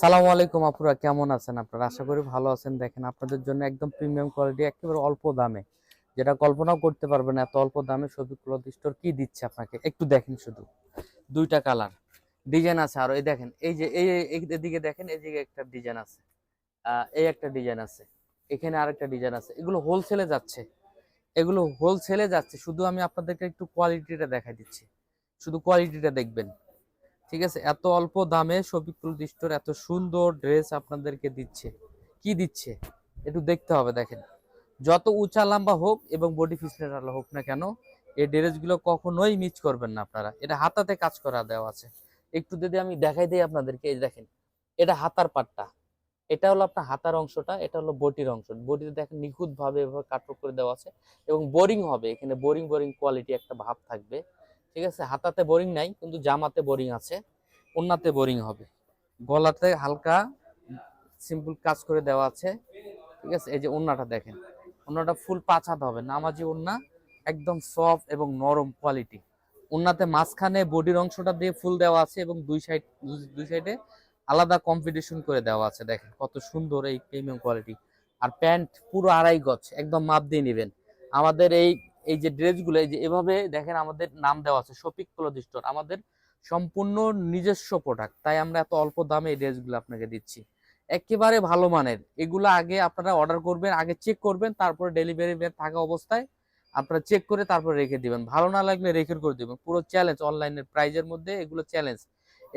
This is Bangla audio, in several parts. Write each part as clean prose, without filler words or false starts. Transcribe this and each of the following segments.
সালামু আলাইকুম আপুরা, কেমন আছেন আপনারা? আশা করি ভালো আছেন। দেখেন আপনাদের জন্য একদম প্রিমিয়াম কোয়ালিটি, একেবারে অল্প দামে, যেটা কল্পনাও করতে পারবেন এত অল্প দামে শফিক ক্লথ স্টোর কি দিচ্ছে আপনাকে। একটু দেখেন শুধু, দুইটা কালার ডিজাইন আছে। আর এই দেখেন, এই যে এদিকে দেখেন, এদিকে একটা ডিজাইন আছে, এই একটা ডিজাইন আছে, এখানে আরেকটা ডিজাইন আছে। এগুলো হোলসেলে যাচ্ছে, এগুলো হোলসেলে যাচ্ছে। শুধু আমি আপনাদেরকে একটু কোয়ালিটিটা দেখাই দিচ্ছি, শুধু কোয়ালিটিটা দেখবেন। ঠিক আছে, এত অল্প দামে শফিকুল স্টোর এত সুন্দর ড্রেস আপনাদেরকে দিচ্ছে। কি দিচ্ছে একটু দেখতে হবে। দেখেন, যত উঁচা লম্বা হোক এবং বডি ফিটনেস ভালো হোক না কেন, এই ড্রেসগুলো কখনোই মিস করবেন না আপনারা। এটা হাতাতে কাজ করা দেওয়া আছে। একটু যদি আমি দেখাই দিই আপনাদেরকে, এই দেখেন, এটা হাতার পাটটা, এটা হলো আপনার হাতার অংশটা, এটা হলো বডির অংশ। বডিতে দেখেন নিখুঁত ভাবে এভাবে কাটওয়ার্ক করে দেওয়া আছে এবং বোরিং হবে, এখানে বোরিং বোরিং কোয়ালিটি একটা ভাব থাকবে। ঠিক আছে, হাতাতে বোরিং নাই কিন্তু জামাতে বোরিং আছে, ওন্নাতে বোরিং হবে। গলাতে হালকা সিম্পল কাজ করে দেওয়া আছে। ঠিক আছে, এই যে ওন্নাটা দেখেন, ওন্নাটা ফুল 5 হাত হবে, নামাজি ওন্না, একদম সফট এবং নরম কোয়ালিটি। ওন্নাতে মাঝখানে বডির অংশটা দিয়ে ফুল দেওয়া আছে এবং দুই সাইডে আলাদা কম্পিটিশন করে দেওয়া আছে। দেখেন কত সুন্দর এই প্রিমিয়াম কোয়ালিটি। আর প্যান্ট পুরো 2.5 গজ, একদম মাপ দিয়ে নেবেন। আমাদের এই এই যে ড্রেসগুলো, এই যে এভাবে দেখেন, আমাদের নাম দেওয়া আছে শফিক ক্লথ স্টোর, আমাদের সম্পূর্ণ নিজস্ব প্রোডাক্ট, তাই আমরা এত অল্প দামে এই ড্রেসগুলো আপনাকে দিচ্ছি, একেবারে ভালো মানের। এগুলো আগে আপনারা অর্ডার করবেন, আগে চেক করবেন, তারপরে ডেলিভারি ম্যান থাকা অবস্থায় আপনারা চেক করে তারপরে রেখে দিবেন। ভালো না লাগলে রেখে করে দিবেন। পুরো চ্যালেঞ্জ, অনলাইনের প্রাইজের মধ্যে এগুলো চ্যালেঞ্জ।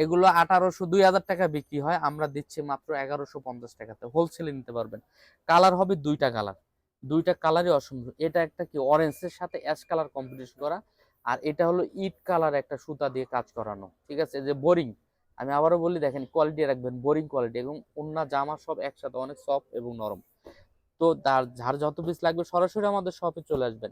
এগুলো 1800 2000 টাকা বিক্রি হয়, আমরা দিচ্ছি মাত্র 1150 টাকাতে, হোলসেলে নিতে পারবেন। কালার হবে দুইটা কালার, দুইটা কালারই অসম্ভব। এটা একটা কি অরেঞ্জের সাথে অ্যাশ কালার কম্বিনেশন করা, আর এটা হলো ইট কালার একটা সুতা দিয়ে কাজ করানো। ঠিক আছে, যে বোরিং, আমি আবারও বলি, দেখেন কোয়ালিটি রাখবেন, বোরিং কোয়ালিটি এবং ওন্না জামা সব একসাথে অনেক সফট এবং নরম। তো তার যার যত পিস লাগবে সরাসরি আমাদের শপে চলে আসবেন।